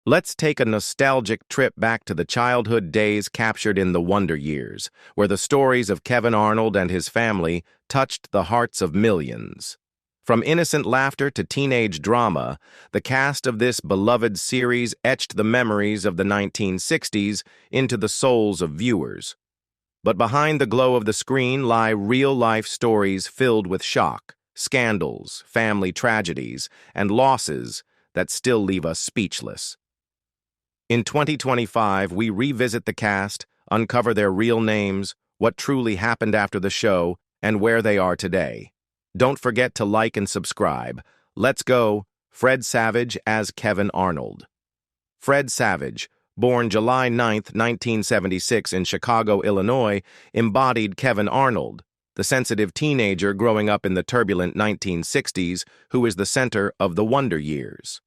Let's take a nostalgic trip back to the childhood days captured in the Wonder Years, where the stories of Kevin Arnold and his family touched the hearts of millions. From innocent laughter to teenage drama, the cast of this beloved series etched the memories of the 1960s into the souls of viewers. But behind the glow of the screen lie real-life stories filled with shock, scandals, family tragedies, and losses that still leave us speechless. In 2025, we revisit the cast, uncover their real names, what truly happened after the show, and where they are today. Don't forget to like and subscribe. Let's go. Fred Savage as Kevin Arnold. Fred Savage, born July 9, 1976 in Chicago, Illinois, embodied Kevin Arnold, the sensitive teenager growing up in the turbulent 1960s who is the center of the Wonder Years.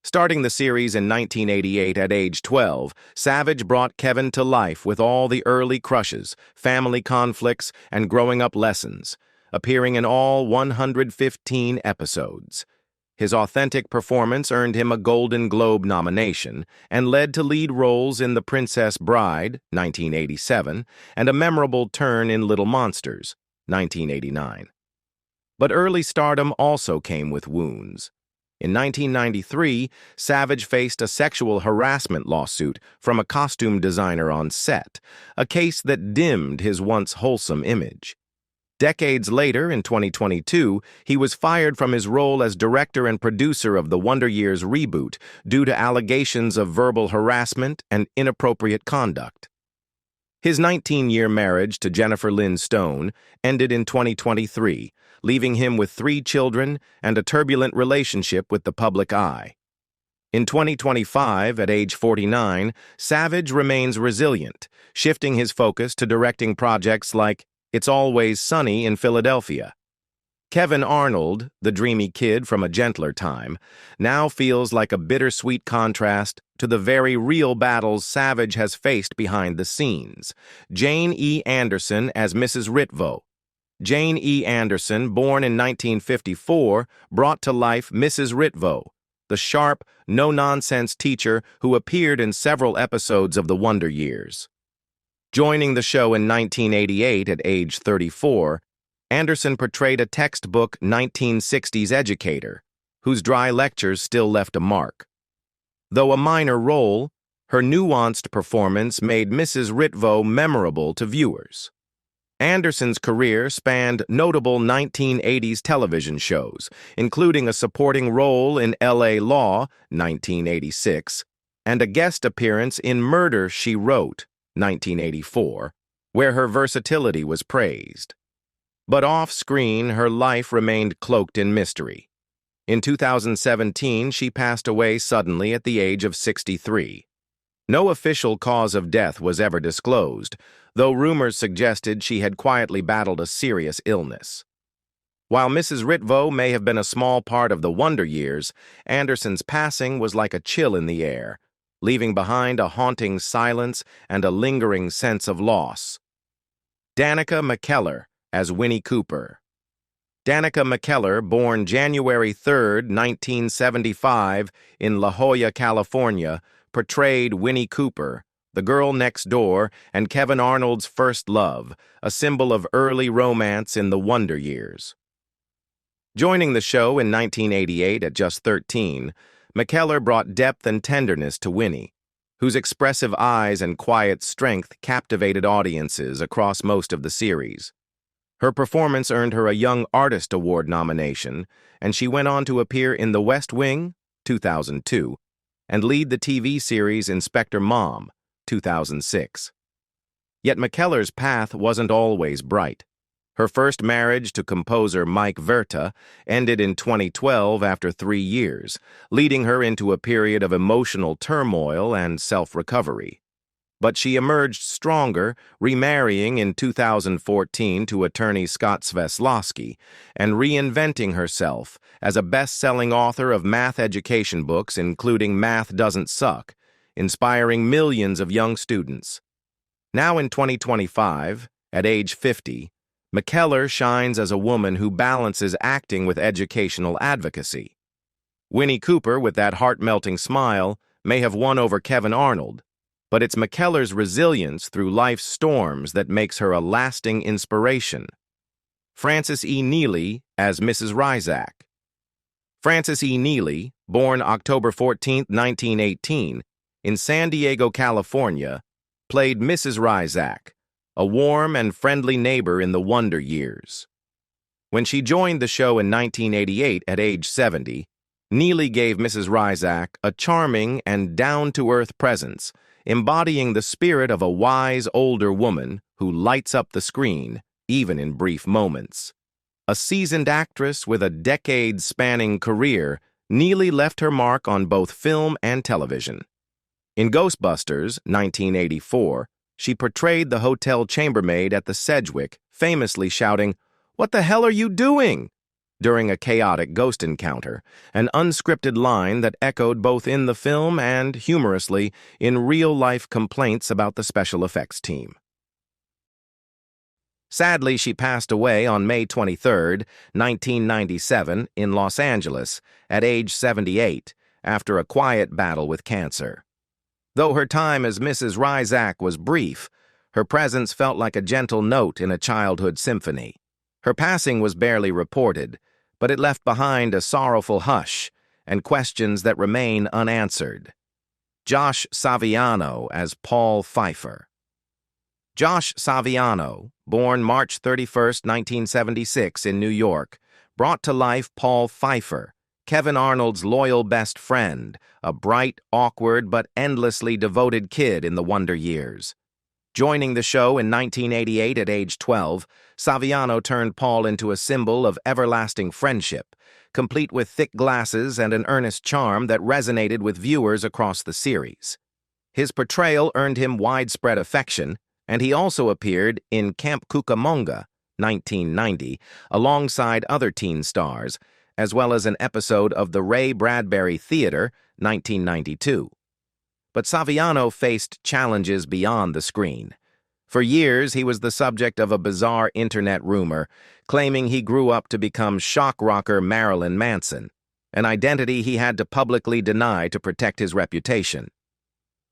Starting the series in 1988 at age 12, Savage brought Kevin to life with all the early crushes, family conflicts, and growing-up lessons, appearing in all 115 episodes. His authentic performance earned him a Golden Globe nomination and led to lead roles in The Princess Bride, 1987, and a memorable turn in Little Monsters, 1989. But early stardom also came with wounds. In 1993, Savage faced a sexual harassment lawsuit from a costume designer on set, a case that dimmed his once wholesome image. Decades later, in 2022, he was fired from his role as director and producer of the Wonder Years reboot due to allegations of verbal harassment and inappropriate conduct. His 19-year marriage to Jennifer Lynn Stone ended in 2023, leaving him with 3 children and a turbulent relationship with the public eye. In 2025, at age 49, Savage remains resilient, shifting his focus to directing projects like It's Always Sunny in Philadelphia. Kevin Arnold, the dreamy kid from a gentler time, now feels like a bittersweet contrast to the very real battles Savage has faced behind the scenes. Jane E. Anderson as Mrs. Ritvo. Jane E. Anderson, born in 1954, brought to life Mrs. Ritvo, the sharp, no-nonsense teacher who appeared in several episodes of The Wonder Years. Joining the show in 1988 at age 34, Anderson portrayed a textbook 1960s educator, whose dry lectures still left a mark. Though a minor role, her nuanced performance made Mrs. Ritvo memorable to viewers. Anderson's career spanned notable 1980s television shows, including a supporting role in L.A. Law, 1986, and a guest appearance in Murder, She Wrote, 1984, where her versatility was praised. But off-screen, her life remained cloaked in mystery. In 2017, she passed away suddenly at the age of 63. No official cause of death was ever disclosed, though rumors suggested she had quietly battled a serious illness. While Mrs. Ritvo may have been a small part of the Wonder Years, Anderson's passing was like a chill in the air, leaving behind a haunting silence and a lingering sense of loss. Danica McKeler as Winnie Cooper. Danica McKeler, born January 3, 1975, in La Jolla, California, portrayed Winnie Cooper, the girl next door, and Kevin Arnold's first love, a symbol of early romance in the Wonder Years. Joining the show in 1988 at just 13, McKeler brought depth and tenderness to Winnie, whose expressive eyes and quiet strength captivated audiences across most of the series. Her performance earned her a Young Artist Award nomination, and she went on to appear in The West Wing, 2002, and lead the TV series Inspector Mom, 2006. Yet McKeller's path wasn't always bright. Her first marriage to composer Mike Verta ended in 2012 after 3 years, leading her into a period of emotional turmoil and self-recovery. But she emerged stronger, remarrying in 2014 to attorney Scott Sveslowski and reinventing herself as a best-selling author of math education books, including Math Doesn't Suck, inspiring millions of young students. Now in 2025, at age 50, McKeler shines as a woman who balances acting with educational advocacy. Winnie Cooper, with that heart-melting smile, may have won over Kevin Arnold, but it's McKeller's resilience through life's storms that makes her a lasting inspiration. Frances E. Neely as Mrs. Ryzac. Frances E. Neely, born October 14, 1918, in San Diego, California, played Mrs. Ryzac, a warm and friendly neighbor in the Wonder Years. When she joined the show in 1988 at age 70, Neely gave Mrs. Ryzac a charming and down-to-earth presence, embodying the spirit of a wise older woman who lights up the screen, even in brief moments. A seasoned actress with a decade-spanning career, Neely left her mark on both film and television. In Ghostbusters, 1984, she portrayed the hotel chambermaid at the Sedgwick, famously shouting, "What the hell are you doing?" during a chaotic ghost encounter, an unscripted line that echoed both in the film and, humorously, in real-life complaints about the special effects team. Sadly, she passed away on May 23, 1997, in Los Angeles, at age 78, after a quiet battle with cancer. Though her time as Mrs. Ryzac was brief, her presence felt like a gentle note in a childhood symphony. Her passing was barely reported, but it left behind a sorrowful hush and questions that remain unanswered. Josh Saviano as Paul Feifer. Josh Saviano, born March 31, 1976 in New York, brought to life Paul Feifer, Kevin Arnold's loyal best friend, a bright, awkward, but endlessly devoted kid in the Wonder Years. Joining the show in 1988 at age 12, Saviano turned Paul into a symbol of everlasting friendship, complete with thick glasses and an earnest charm that resonated with viewers across the series. His portrayal earned him widespread affection, and he also appeared in Camp Cucamonga, 1990, alongside other teen stars, as well as an episode of the Ray Bradbury Theater, 1992. But Saviano faced challenges beyond the screen. For years, he was the subject of a bizarre internet rumor, claiming he grew up to become shock rocker Marilyn Manson, an identity he had to publicly deny to protect his reputation.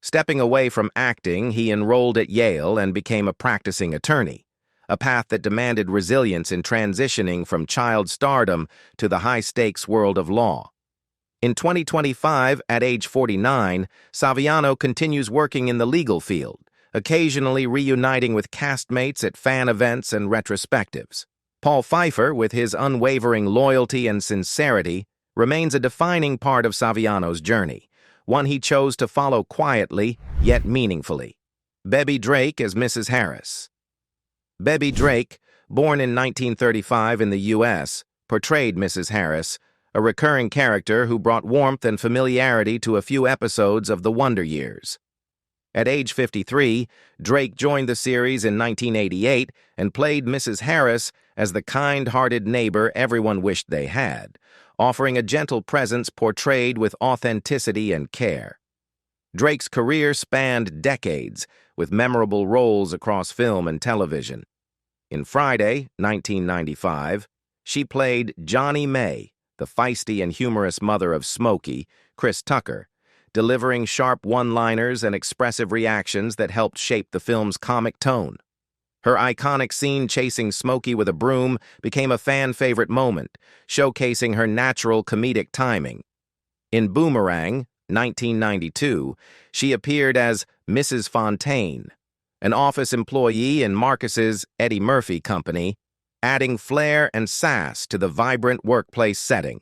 Stepping away from acting, he enrolled at Yale and became a practicing attorney, a path that demanded resilience in transitioning from child stardom to the high-stakes world of law. In 2025, at age 49, Saviano continues working in the legal field, occasionally reuniting with castmates at fan events and retrospectives. Paul Feifer, with his unwavering loyalty and sincerity, remains a defining part of Saviano's journey, one he chose to follow quietly, yet meaningfully. Bebe Drake as Mrs. Harris. Bebe Drake, born in 1935 in the U.S., portrayed Mrs. Harris, a recurring character who brought warmth and familiarity to a few episodes of The Wonder Years. At age 53, Drake joined the series in 1988 and played Mrs. Harris as the kind-hearted neighbor everyone wished they had, offering a gentle presence portrayed with authenticity and care. Drake's career spanned decades, with memorable roles across film and television. In Friday, 1995, she played Johnny May, the feisty and humorous mother of Smokey, Chris Tucker, delivering sharp one-liners and expressive reactions that helped shape the film's comic tone. Her iconic scene chasing Smokey with a broom became a fan-favorite moment, showcasing her natural comedic timing. In Boomerang, 1992, she appeared as Mrs. Fontaine, an office employee in Marcus's Eddie Murphy Company, adding flair and sass to the vibrant workplace setting.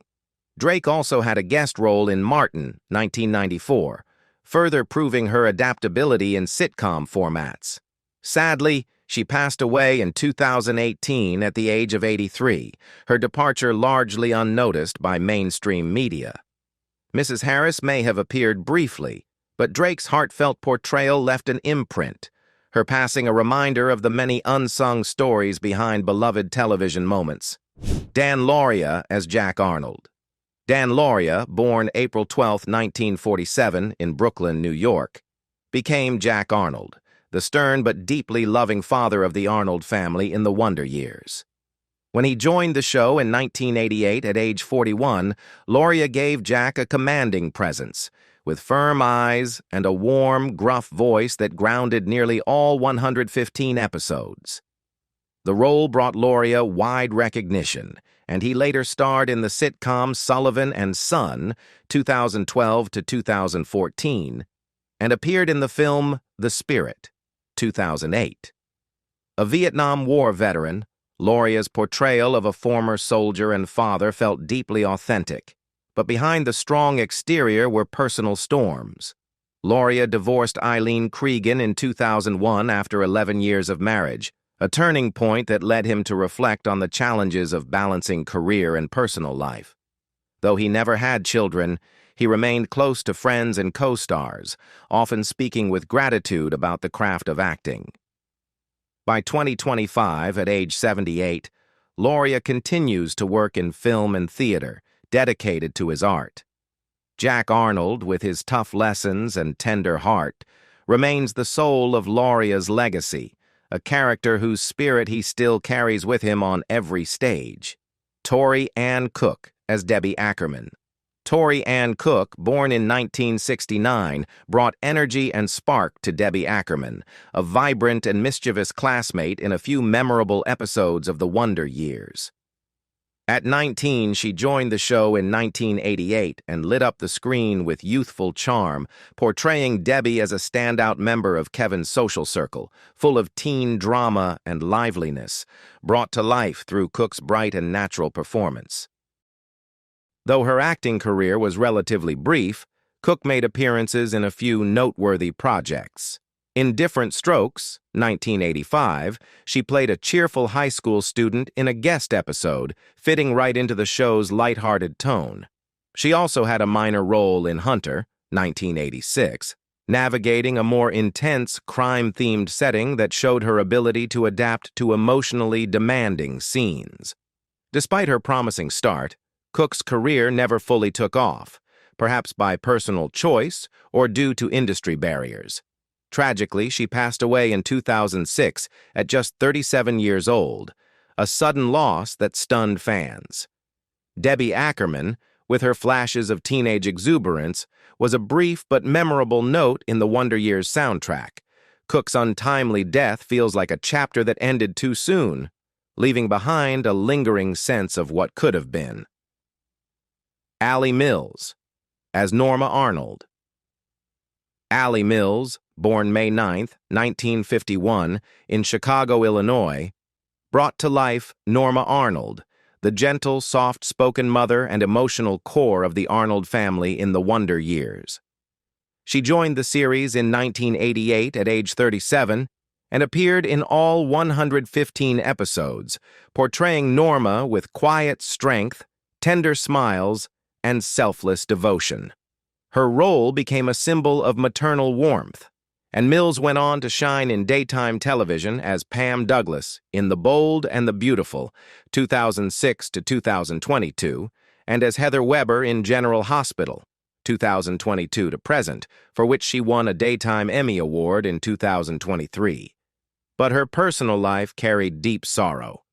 Drake also had a guest role in Martin, 1994, further proving her adaptability in sitcom formats. Sadly, she passed away in 2018 at the age of 83, her departure largely unnoticed by mainstream media. Mrs. Harris may have appeared briefly, but Drake's heartfelt portrayal left an imprint, her passing a reminder of the many unsung stories behind beloved television moments. Dan Lauria as Jack Arnold. Dan Lauria, born April 12, 1947, in Brooklyn, New York, became Jack Arnold, the stern but deeply loving father of the Arnold family in the Wonder Years. When he joined the show in 1988 at age 41, Lauria gave Jack a commanding presence, with firm eyes and a warm, gruff voice that grounded nearly all 115 episodes. The role brought Lauria wide recognition, and he later starred in the sitcom Sullivan and Son, 2012 to 2014, and appeared in the film The Spirit, 2008. A Vietnam War veteran, Lauria's portrayal of a former soldier and father felt deeply authentic, but behind the strong exterior were personal storms. Lauria divorced Eileen Cregan in 2001 after 11 years of marriage, a turning point that led him to reflect on the challenges of balancing career and personal life. Though he never had children, he remained close to friends and co-stars, often speaking with gratitude about the craft of acting. By 2025, at age 78, Lauria continues to work in film and theater, dedicated to his art. Jack Arnold, with his tough lessons and tender heart, remains the soul of Lauria's legacy, a character whose spirit he still carries with him on every stage. Tori Ann Cook as Debbie Ackerman. Tori Ann Cook, born in 1969, brought energy and spark to Debbie Ackerman, a vibrant and mischievous classmate in a few memorable episodes of the Wonder Years. At 19, she joined the show in 1988 and lit up the screen with youthful charm, portraying Debbie as a standout member of Kevin's social circle, full of teen drama and liveliness, brought to life through Cook's bright and natural performance. Though her acting career was relatively brief, Cook made appearances in a few noteworthy projects. In Different Strokes, 1985, she played a cheerful high school student in a guest episode, fitting right into the show's lighthearted tone. She also had a minor role in Hunter, 1986, navigating a more intense, crime-themed setting that showed her ability to adapt to emotionally demanding scenes. Despite her promising start, Cook's career never fully took off, perhaps by personal choice or due to industry barriers. Tragically, she passed away in 2006 at just 37 years old, a sudden loss that stunned fans. Debbie Ackerman, with her flashes of teenage exuberance, was a brief but memorable note in the Wonder Years soundtrack. Cook's untimely death feels like a chapter that ended too soon, leaving behind a lingering sense of what could have been. Allie Mills, as Norma Arnold. Allie Mills, born May 9, 1951, in Chicago, Illinois, brought to life Norma Arnold, the gentle, soft-spoken mother and emotional core of the Arnold family in the Wonder Years. She joined the series in 1988 at age 37 and appeared in all 115 episodes, portraying Norma with quiet strength, tender smiles, and selfless devotion. Her role became a symbol of maternal warmth, and Mills went on to shine in daytime television as Pam Douglas in The Bold and the Beautiful, 2006 to 2022, and as Heather Weber in General Hospital, 2022 to present, for which she won a Daytime Emmy Award in 2023. But her personal life carried deep sorrow.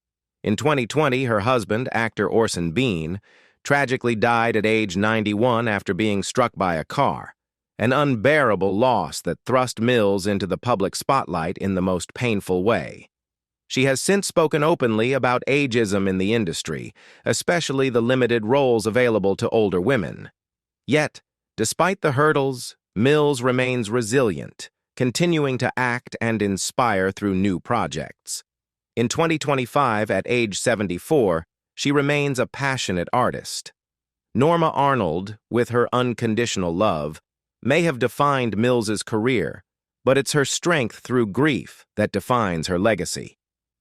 In 2020, her husband, actor Orson Bean, tragically died at age 91 after being struck by a car, an unbearable loss that thrust Mills into the public spotlight in the most painful way. She has since spoken openly about ageism in the industry, especially the limited roles available to older women. Yet, despite the hurdles, Mills remains resilient, continuing to act and inspire through new projects. In 2025, at age 74, she remains a passionate artist. Norma Arnold, with her unconditional love, may have defined Mills's career, but it's her strength through grief that defines her legacy.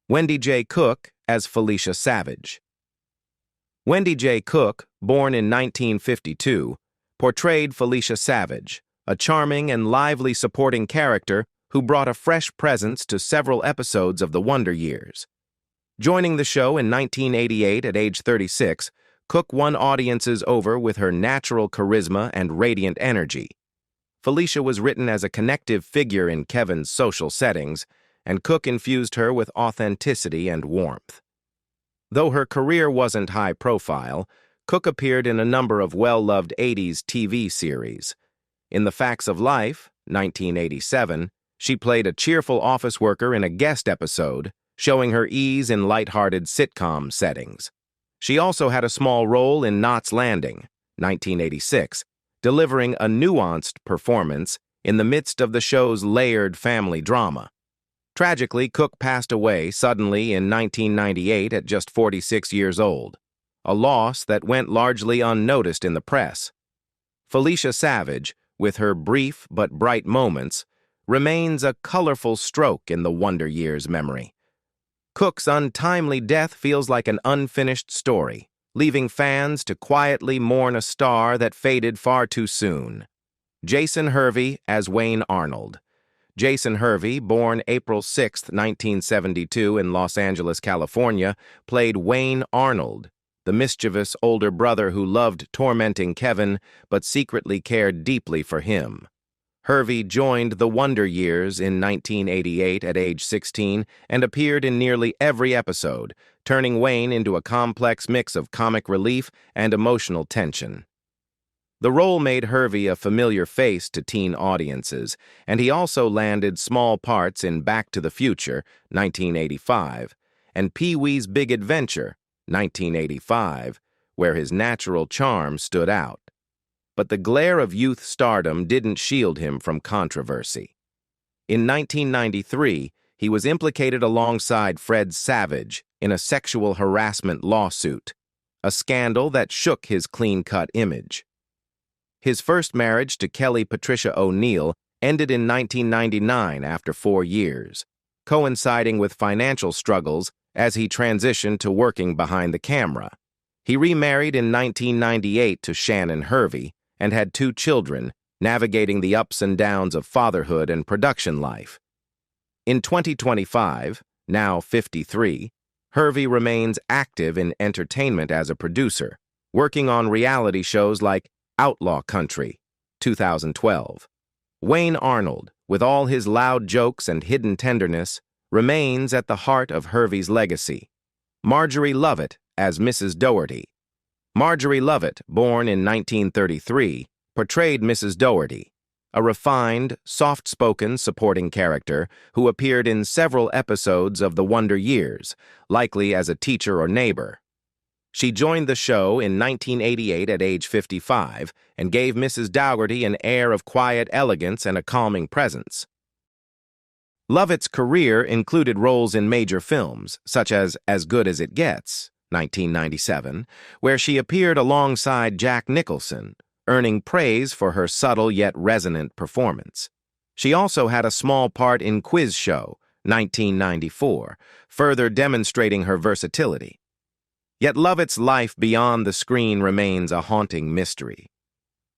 Wendy J. Cook as Felicia Savage. Wendy J. Cook, born in 1952, portrayed Felicia Savage, a charming and lively supporting character who brought a fresh presence to several episodes of the Wonder Years. Joining the show in 1988 at age 36, Cook won audiences over with her natural charisma and radiant energy. Felicia was written as a connective figure in Kevin's social settings, and Cook infused her with authenticity and warmth. Though her career wasn't high-profile, Cook appeared in a number of well-loved 80s TV series. In The Facts of Life, 1987, she played a cheerful office worker in a guest episode, showing her ease in lighthearted sitcom settings. She also had a small role in Knots Landing, 1986, delivering a nuanced performance in the midst of the show's layered family drama. Tragically, Cook passed away suddenly in 1998 at just 46 years old, a loss that went largely unnoticed in the press. Felicia Savage, with her brief but bright moments, remains a colorful stroke in the Wonder Years memory. Cook's untimely death feels like an unfinished story, leaving fans to quietly mourn a star that faded far too soon. Jason Hervey as Wayne Arnold. Jason Hervey, born April 6, 1972 in Los Angeles, California, played Wayne Arnold, the mischievous older brother who loved tormenting Kevin but secretly cared deeply for him. Hervey joined the Wonder Years in 1988 at age 16 and appeared in nearly every episode, turning Wayne into a complex mix of comic relief and emotional tension. The role made Hervey a familiar face to teen audiences, and he also landed small parts in Back to the Future, 1985, and Pee-wee's Big Adventure, 1985, where his natural charm stood out. But the glare of youth stardom didn't shield him from controversy. In 1993, he was implicated alongside Fred Savage in a sexual harassment lawsuit, a scandal that shook his clean-cut image. His first marriage to Kelly Patricia O'Neill ended in 1999 after 4 years, coinciding with financial struggles as he transitioned to working behind the camera. He remarried in 1998 to Shannon Hervey and had 2 children, navigating the ups and downs of fatherhood and production life. In 2025, now 53, Hervey remains active in entertainment as a producer, working on reality shows like Outlaw Country, 2012. Wayne Arnold, with all his loud jokes and hidden tenderness, remains at the heart of Hervey's legacy. Marjorie Lovevet as Mrs. Doerty. Marjorie Lovevet, born in 1933, portrayed Mrs. Doerty, a refined, soft-spoken supporting character who appeared in several episodes of The Wonder Years, likely as a teacher or neighbor. She joined the show in 1988 at age 55 and gave Mrs. Doerty an air of quiet elegance and a calming presence. Lovett's career included roles in major films, such as Good as It Gets, 1997, where she appeared alongside Jack Nicholson, earning praise for her subtle yet resonant performance. She also had a small part in Quiz Show, 1994, further demonstrating her versatility. Yet Lovett's life beyond the screen remains a haunting mystery.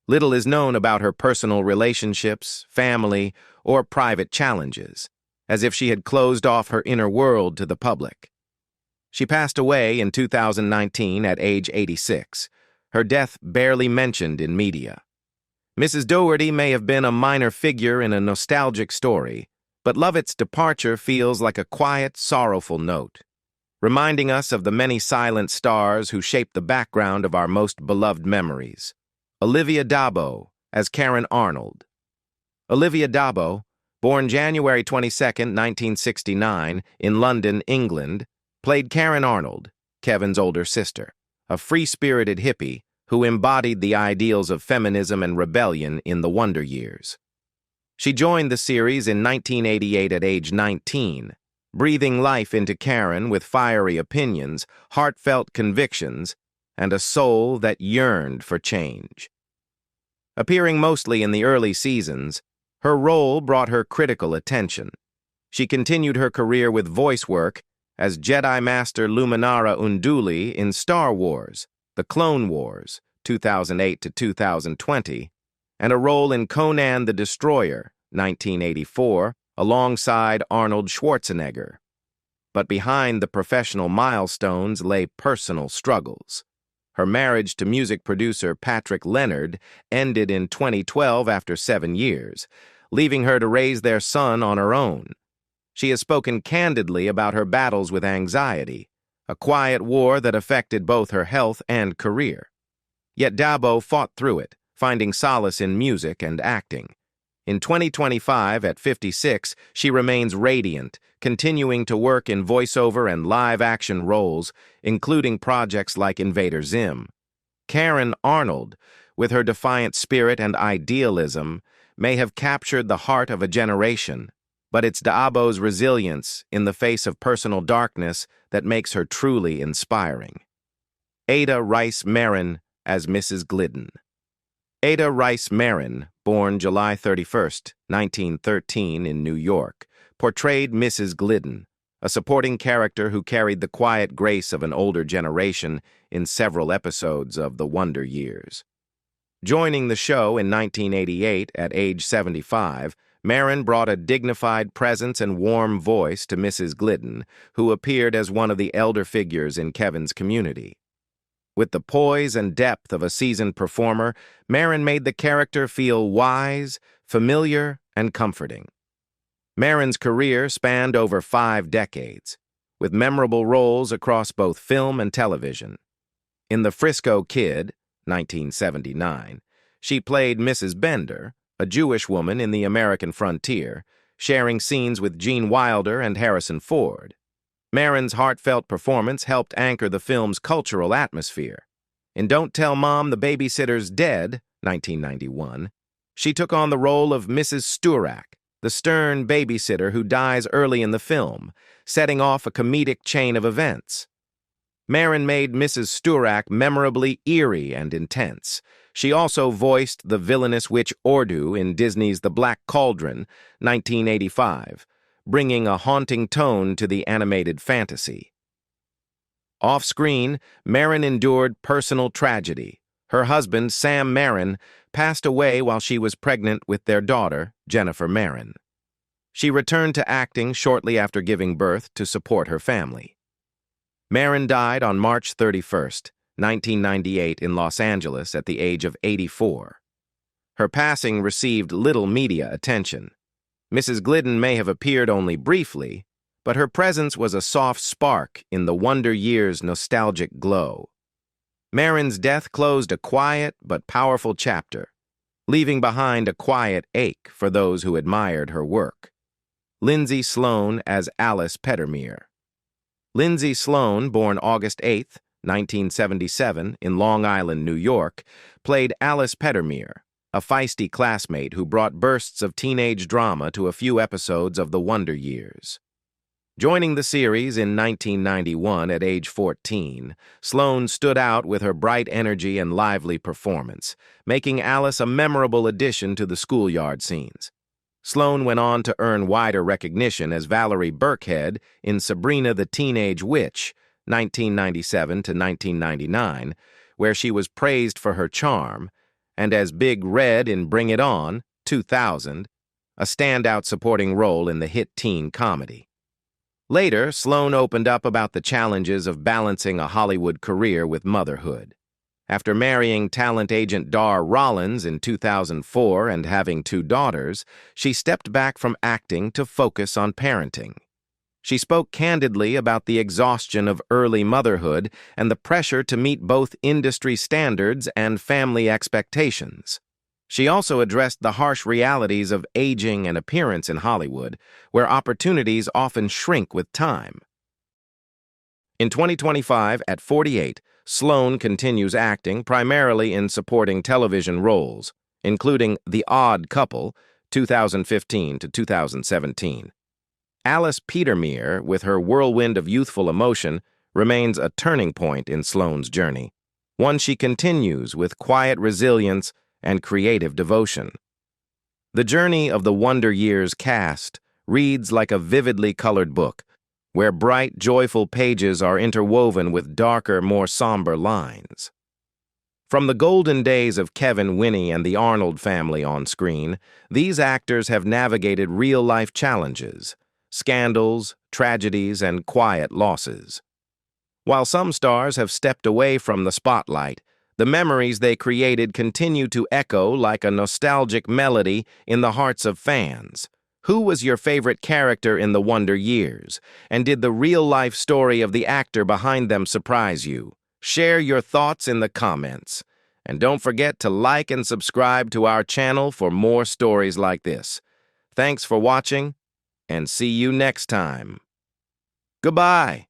Little is known about her personal relationships, family, or private challenges, as if she had closed off her inner world to the public. She passed away in 2019 at age 86, her death barely mentioned in media. Mrs. Doerty may have been a minor figure in a nostalgic story, but Lovett's departure feels like a quiet, sorrowful note, reminding us of the many silent stars who shaped the background of our most beloved memories. Olivia Dabo as Karen Arnold. Olivia Dabo, born January 22, 1969, in London, England, played Karen Arnold, Kevin's older sister, a free-spirited hippie who embodied the ideals of feminism and rebellion in the Wonder Years. She joined the series in 1988 at age 19, breathing life into Karen with fiery opinions, heartfelt convictions, and a soul that yearned for change. Appearing mostly in the early seasons, her role brought her critical attention. She continued her career with voice work as Jedi Master Luminara Unduli in Star Wars, The Clone Wars, 2008 to 2020, and a role in Conan the Destroyer, 1984, alongside Arnold Schwarzenegger. But behind the professional milestones lay personal struggles. Her marriage to music producer Patrick Leonard ended in 2012 after 7 years, leaving her to raise their son on her own. She has spoken candidly about her battles with anxiety, a quiet war that affected both her health and career. Yet Dabo fought through it, finding solace in music and acting. In 2025, at 56, she remains radiant, continuing to work in voiceover and live-action roles, including projects like Invader Zim. Karen Arnold, with her defiant spirit and idealism, may have captured the heart of a generation, but it's Diab's resilience in the face of personal darkness that makes her truly inspiring. Ada Rice Marin as Mrs. Glidden. Ada Rice Marin, born July 31, 1913 in New York, portrayed Mrs. Glidden, a supporting character who carried the quiet grace of an older generation in several episodes of The Wonder Years. Joining the show in 1988 at age 75, Marin brought a dignified presence and warm voice to Mrs. Glidden, who appeared as one of the elder figures in Kevin's community. With the poise and depth of a seasoned performer, Marin made the character feel wise, familiar, and comforting. Marin's career spanned over 5 decades, with memorable roles across both film and television. In The Frisco Kid, 1979, she played Mrs. Bender, a Jewish woman in the American frontier, sharing scenes with Gene Wilder and Harrison Ford. Marin's heartfelt performance helped anchor the film's cultural atmosphere. In Don't Tell Mom the Babysitter's Dead, 1991, she took on the role of Mrs. Sturak, the stern babysitter who dies early in the film, setting off a comedic chain of events. Marin made Mrs. Sturak memorably eerie and intense. She also voiced the villainous witch Ordu in Disney's The Black Cauldron, 1985, bringing a haunting tone to the animated fantasy. Off-screen, Marin endured personal tragedy. Her husband, Sam Marin, passed away while she was pregnant with their daughter, Jennifer Marin. She returned to acting shortly after giving birth to support her family. Marin died on March 31, 1998 in Los Angeles at the age of 84. Her passing received little media attention. Mrs. Glidden may have appeared only briefly, but her presence was a soft spark in the Wonder Years' nostalgic glow. Marin's death closed a quiet but powerful chapter, leaving behind a quiet ache for those who admired her work. Lindsay Sloan as Alice Pedmir. Lindsay Sloan, born August 8, 1977, in Long Island, New York, played Alice Pedmir, a feisty classmate who brought bursts of teenage drama to a few episodes of The Wonder Years. Joining the series in 1991 at age 14, Sloan stood out with her bright energy and lively performance, making Alice a memorable addition to the schoolyard scenes. Sloan went on to earn wider recognition as Valerie Burkhead in Sabrina the Teenage Witch, 1997 to 1999, where she was praised for her charm, and as Big Red in Bring It On, 2000, a standout supporting role in the hit teen comedy. Later, Sloan opened up about the challenges of balancing a Hollywood career with motherhood. After marrying talent agent Dar Rollins in 2004 and having 2 daughters, she stepped back from acting to focus on parenting. She spoke candidly about the exhaustion of early motherhood and the pressure to meet both industry standards and family expectations. She also addressed the harsh realities of aging and appearance in Hollywood, where opportunities often shrink with time. In 2025, at 48, Sloan continues acting primarily in supporting television roles, including The Odd Couple, 2015 to 2017. Alice Pedmir, with her whirlwind of youthful emotion, remains a turning point in Sloan's journey, one she continues with quiet resilience and creative devotion. The journey of the Wonder Years cast reads like a vividly colored book, where bright, joyful pages are interwoven with darker, more somber lines. From the golden days of Kevin, Winnie, and the Arnold family on screen, these actors have navigated real-life challenges, scandals, tragedies, and quiet losses. While some stars have stepped away from the spotlight, the memories they created continue to echo like a nostalgic melody in the hearts of fans. Who was your favorite character in The Wonder Years, and did the real-life story of the actor behind them surprise you? Share your thoughts in the comments. And don't forget to like and subscribe to our channel for more stories like this. Thanks for watching, and see you next time. Goodbye.